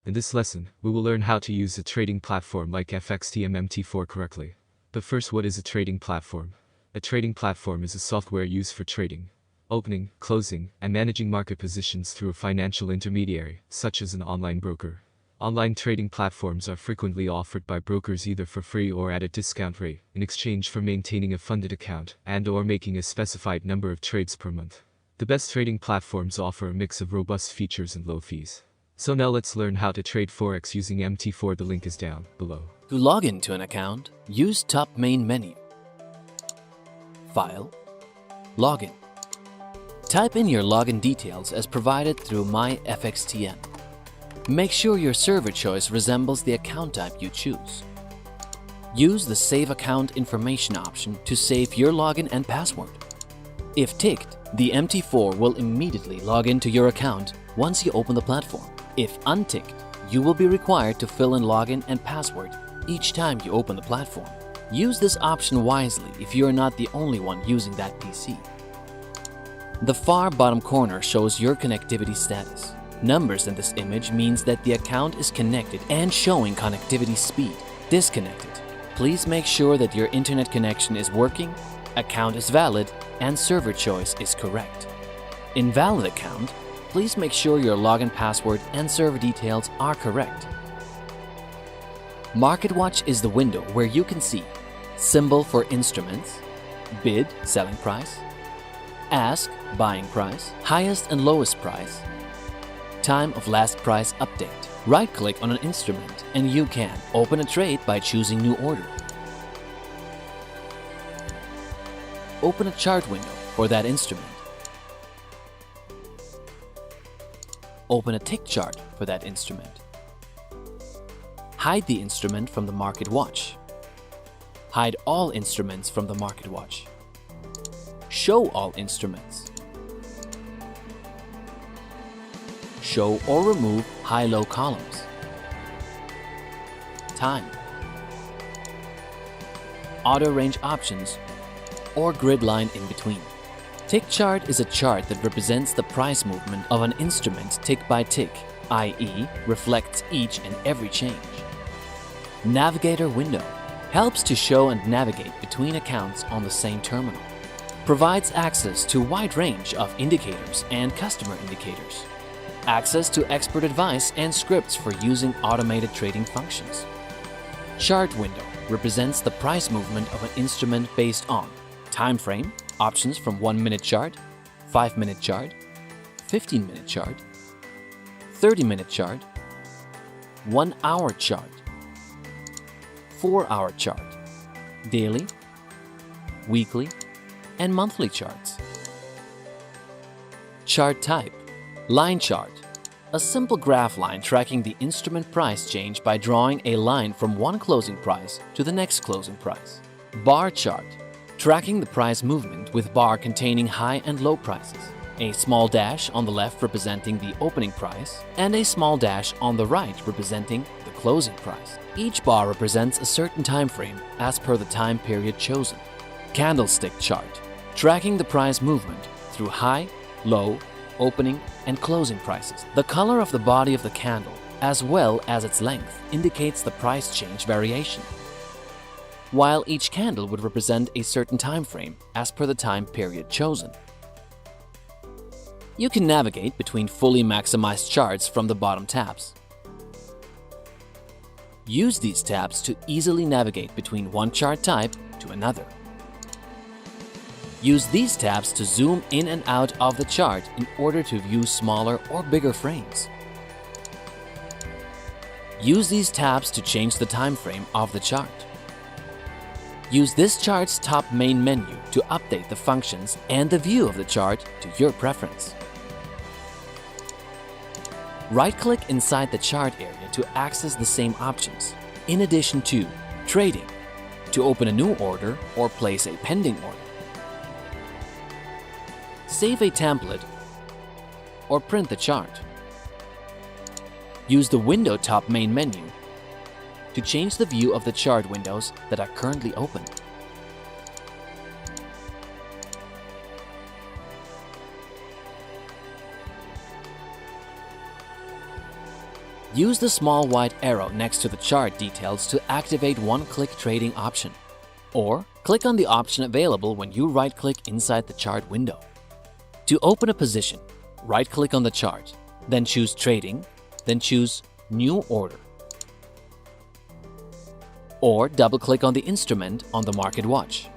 In this lesson, we will learn how to use a trading platform like fxtm MT4 correctly. But first, what is a trading platform? A trading platform is a software used for trading, opening, closing, and managing market positions through a financial intermediary, such as an online broker. Online trading platforms are frequently offered by brokers either for free or at a discount rate, in exchange for maintaining a funded account and/or making a specified number of trades per month. The best trading platforms offer a mix of robust features and low fees. So now let's learn how to trade Forex using MT4. The link is down below. To log into an account, use top main menu. File, Login. Type in your login details as provided through My fxtm. Make sure your server choice resembles the account type you choose. Use the Save Account Information option to save your login and password. If ticked, the MT4 will immediately log into your account once you open the platform. If unticked, you will be required to fill in login and password each time you open the platform. Use this option wisely if you are not the only one using that PC. The far bottom corner shows your connectivity status. Numbers in this image means that the account is connected and showing connectivity speed. Disconnected. Please make sure that your internet connection is working, account is valid, and server choice is correct. Invalid account. Please make sure your login password and server details are correct. Market Watch is the window where you can see symbol for instruments, bid, selling price, ask, buying price, highest and lowest price, time of last price update. Right-click on an instrument and you can open a trade by choosing New Order. Open a chart window for that instrument. Open a tick chart for that instrument. Hide the instrument from the Market Watch. Hide all instruments from the Market Watch. Show all instruments. Show or remove high-low columns. Time. Auto range options or grid line in between. Tick chart is a chart that represents the price movement of an instrument tick by tick, i.e. reflects each and every change. Navigator window helps to show and navigate between accounts on the same terminal. Provides access to a wide range of indicators and customer indicators. Access to expert advice and scripts for using automated trading functions. Chart window represents the price movement of an instrument based on time frame, options from 1-minute chart, 5-minute chart, 15-minute chart, 30-minute chart, 1-hour chart, 4-hour chart, daily, weekly, and monthly charts. Chart type, line chart, a simple graph line tracking the instrument price change by drawing a line from one closing price to the next closing price. Bar chart, tracking the price movement with bar containing high and low prices. A small dash on the left representing the opening price and a small dash on the right representing the closing price. Each bar represents a certain time frame as per the time period chosen. Candlestick chart, tracking the price movement through high, low, opening, and closing prices. The color of the body of the candle, as well as its length, indicates the price change variation, while each candle would represent a certain time frame as per the time period chosen. You can navigate between fully maximized charts from the bottom tabs. Use these tabs to easily navigate between one chart type to another. Use these tabs to zoom in and out of the chart in order to view smaller or bigger frames. Use these tabs to change the time frame of the chart. Use this chart's top main menu to update the functions and the view of the chart to your preference. Right-click inside the chart area to access the same options, in addition to Trading, to open a new order or place a pending order. Save a template or print the chart. Use the Window top main menu to change the view of the chart windows that are currently open. Use the small white arrow next to the chart details to activate one-click trading option, or click on the option available when you right-click inside the chart window. To open a position, right-click on the chart, then choose Trading, then choose New Order. Or double-click on the instrument on the market watch.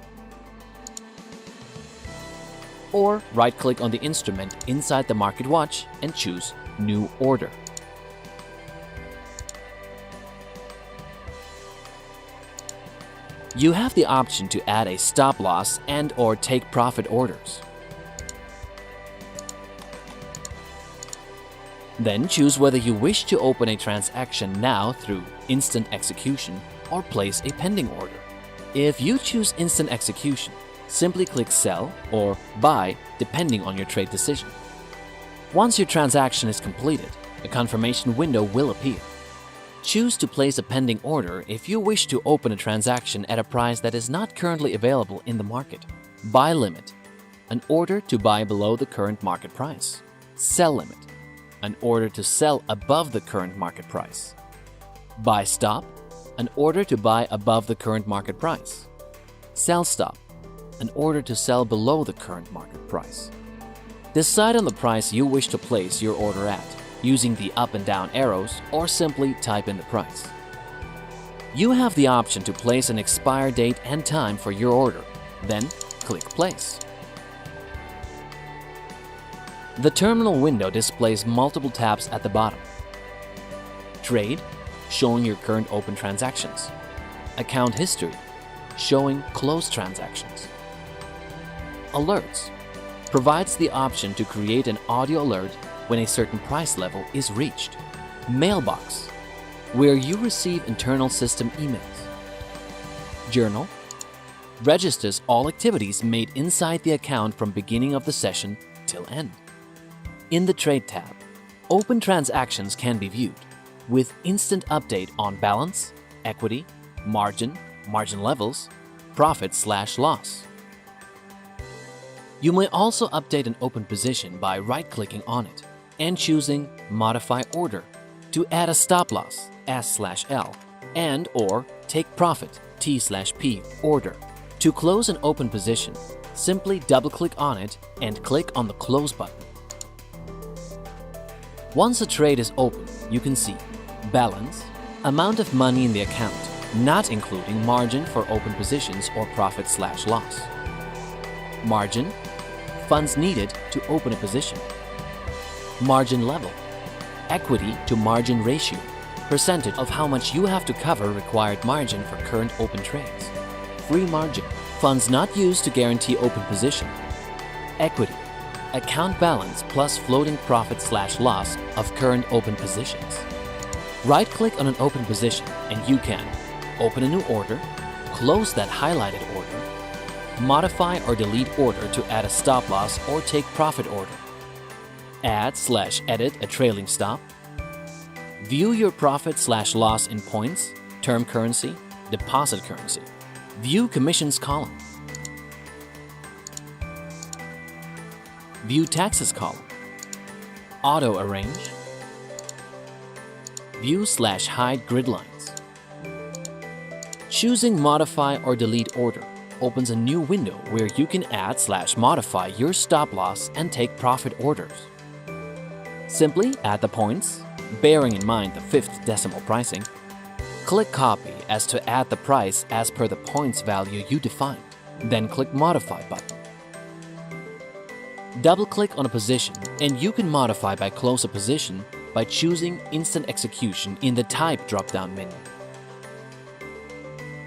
Or right-click on the instrument inside the market watch and choose New Order. You have the option to add a stop loss and/or take profit orders. Then choose whether you wish to open a transaction now through instant execution or place a pending order. If you choose instant execution, simply click Sell or Buy depending on your trade decision. Once your transaction is completed, a confirmation window will appear. Choose to place a pending order if you wish to open a transaction at a price that is not currently available in the market. Buy limit, an order to buy below the current market price. Sell limit, an order to sell above the current market price. Buy stop, an order to buy above the current market price. Sell stop, an order to sell below the current market price. Decide on the price you wish to place your order at, using the up and down arrows, or simply type in the price. You have the option to place an expire date and time for your order, then click Place. The terminal window displays multiple tabs at the bottom. Trade, showing your current open transactions. Account history, showing closed transactions. Alerts, provides the option to create an audio alert when a certain price level is reached. Mailbox, where you receive internal system emails. Journal, registers all activities made inside the account from beginning of the session till end. In the Trade tab, open transactions can be viewed with instant update on balance, equity, margin, margin levels, profit/loss. You may also update an open position by right-clicking on it and choosing Modify Order to add a stop loss S/L and/or take profit T/P order. To close an open position, simply double-click on it and click on the Close button. Once a trade is open, you can see balance, amount of money in the account, not including margin for open positions or profit/loss. Margin, funds needed to open a position. Margin level, equity to margin ratio, percentage of how much you have to cover required margin for current open trades. Free margin, funds not used to guarantee open position. Equity, account balance plus floating profit/loss of current open positions. Right-click on an open position and you can open a new order, close that highlighted order, modify or delete order to add a stop loss or take profit order, add/edit a trailing stop, view your profit/loss in points, term currency, deposit currency, view commissions column, view taxes column, auto arrange, view/hide grid lines. Choosing modify or delete order opens a new window where you can add/modify your stop loss and take profit orders. Simply add the points, bearing in mind the 5th decimal pricing. Click Copy as to add the price as per the points value you defined. Then click Modify button. Double-click on a position and you can modify by close a position by choosing Instant Execution in the Type drop-down menu.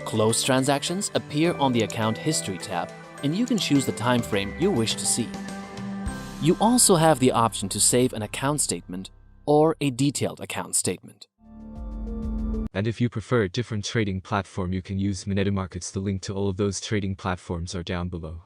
Closed transactions appear on the Account History tab and you can choose the time frame you wish to see. You also have the option to save an account statement or a detailed account statement. And if you prefer a different trading platform, you can use Moneta Markets. The link to all of those trading platforms are down below.